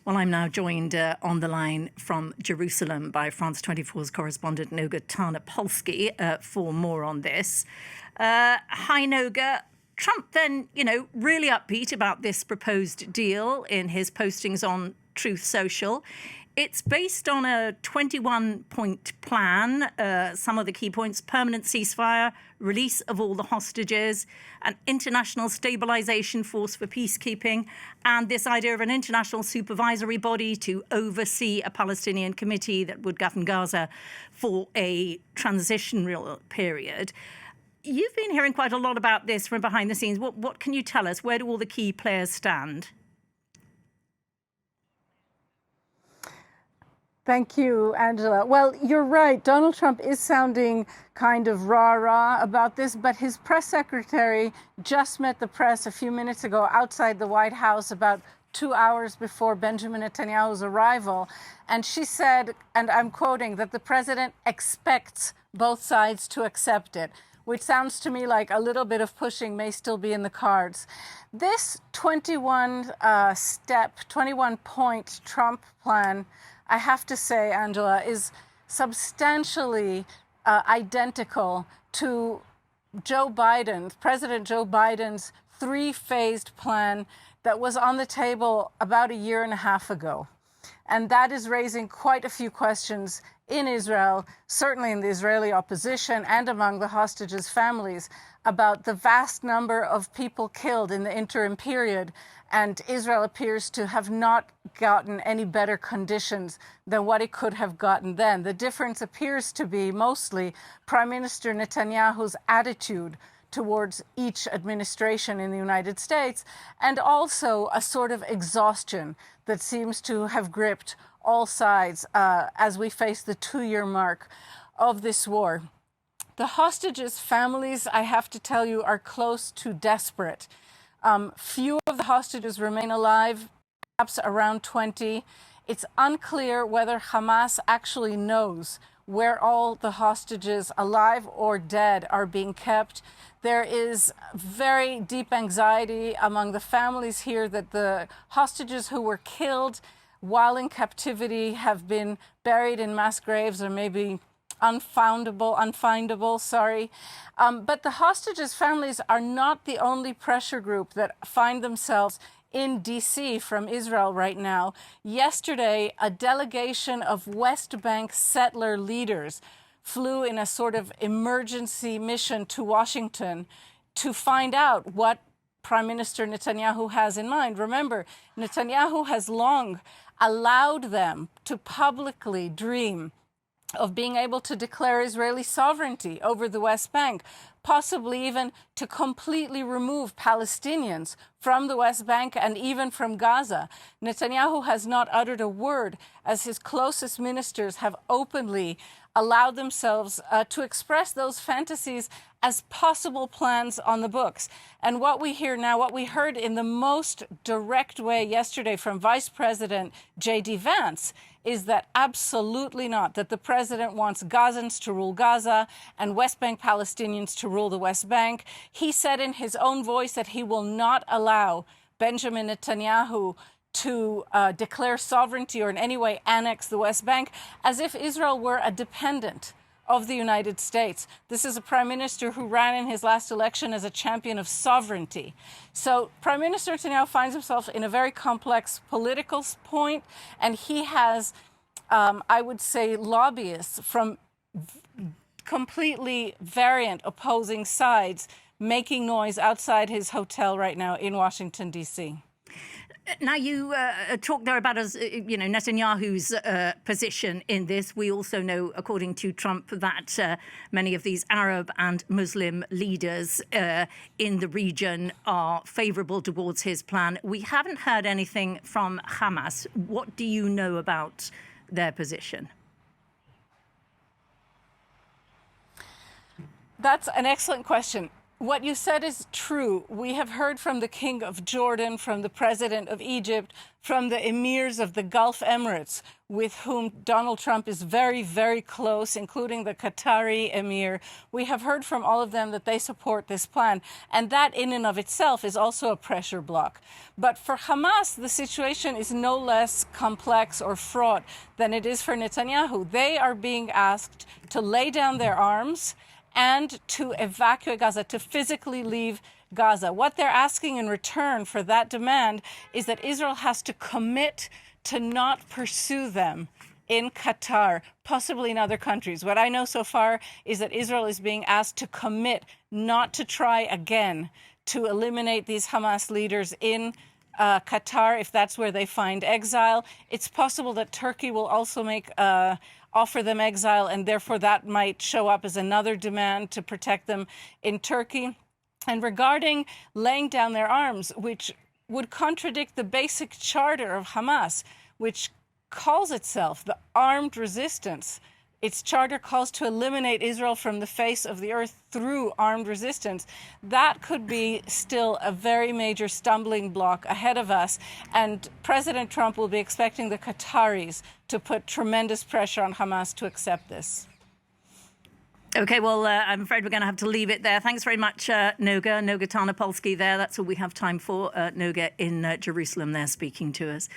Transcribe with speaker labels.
Speaker 1: Well, I'm now joined on the line from Jerusalem by France 24's correspondent Noga Tarnopolsky for more on this. Hi, Noga. Trump then, really upbeat about this proposed deal in his postings on Truth Social. It's based on a 21-point plan. Some of the key points: permanent ceasefire, release of all the hostages, an international stabilization force for peacekeeping, and this idea of an international supervisory body to oversee a Palestinian committee that would govern Gaza for a transitional period. You've been hearing quite a lot about this from behind the scenes. What can you tell us? Where do all the key players stand?
Speaker 2: Thank you, Angela. Well, you're right. Donald Trump is sounding kind of rah-rah about this, but his press secretary just met the press a few minutes ago outside the White House about 2 hours before Benjamin Netanyahu's arrival. And she said, and I'm quoting, that the president expects both sides to accept it, which sounds to me like a little bit of pushing may still be in the cards. This 21-point Trump plan, I have to say, Angela, is substantially identical to President Joe Biden's three-phased plan that was on the table about a year and a half ago. And that is raising quite a few questions in Israel, certainly in the Israeli opposition and among the hostages' families, about the vast number of people killed in the interim period. And Israel appears to have not gotten any better conditions than what it could have gotten then. The difference appears to be mostly Prime Minister Netanyahu's attitude towards each administration in the United States, and also a sort of exhaustion that seems to have gripped all sides as we face the 2-year mark of this war. The hostages' families, I have to tell you, are close to desperate. Few of the hostages remain alive, perhaps around 20. It's unclear whether Hamas actually knows where all the hostages, alive or dead, are being kept. There is very deep anxiety among the families here that the hostages who were killed while in captivity have been buried in mass graves, or maybe unfindable, sorry. But the hostages' families are not the only pressure group that find themselves in D.C. from Israel right now. Yesterday, a delegation of West Bank settler leaders flew in a sort of emergency mission to Washington to find out what Prime Minister Netanyahu has in mind. Remember, Netanyahu has long allowed them to publicly dream of being able to declare Israeli sovereignty over the West Bank, possibly even to completely remove Palestinians from the West Bank and even from Gaza. Netanyahu has not uttered a word, as his closest ministers have openly allowed themselves to express those fantasies as possible plans on the books. And what we hear now, what we heard in the most direct way yesterday from Vice President J.D. Vance, is that absolutely not, that the president wants Gazans to rule Gaza and West Bank Palestinians to rule the West Bank. He said in his own voice that he will not allow Benjamin Netanyahu to declare sovereignty or in any way annex the West Bank, as if Israel were a dependent of the United States. This is a prime minister who ran in his last election as a champion of sovereignty. So Prime Minister Netanyahu finds himself in a very complex political point, and he has, I would say, lobbyists from completely variant opposing sides making noise outside his hotel right now in Washington, D.C.
Speaker 1: Now, you talk there about Netanyahu's position in this. We also know, according to Trump, that many of these Arab and Muslim leaders in the region are favorable towards his plan. We haven't heard anything from Hamas. What do you know about their position?
Speaker 2: That's an excellent question. What you said is true. We have heard from the King of Jordan, from the President of Egypt, from the emirs of the Gulf Emirates, with whom Donald Trump is very, very close, including the Qatari emir. We have heard from all of them that they support this plan. And that in and of itself is also a pressure block. But for Hamas, the situation is no less complex or fraught than it is for Netanyahu. They are being asked to lay down their arms and to evacuate Gaza, to physically leave Gaza. What they're asking in return for that demand is that Israel has to commit to not pursue them in Qatar, possibly in other countries. What I know so far is that Israel is being asked to commit not to try again to eliminate these Hamas leaders in Qatar, if that's where they find exile. It's possible that Turkey will also offer them exile, and therefore that might show up as another demand to protect them in Turkey. And regarding laying down their arms, which would contradict the basic charter of Hamas, which calls itself the armed resistance. Its charter calls to eliminate Israel from the face of the earth through armed resistance. That could be still a very major stumbling block ahead of us. And President Trump will be expecting the Qataris to put tremendous pressure on Hamas to accept this.
Speaker 1: Okay, well, I'm afraid we're going to have to leave it there. Thanks very much, Noga Tarnopolsky there. That's all we have time for. Noga in Jerusalem there speaking to us.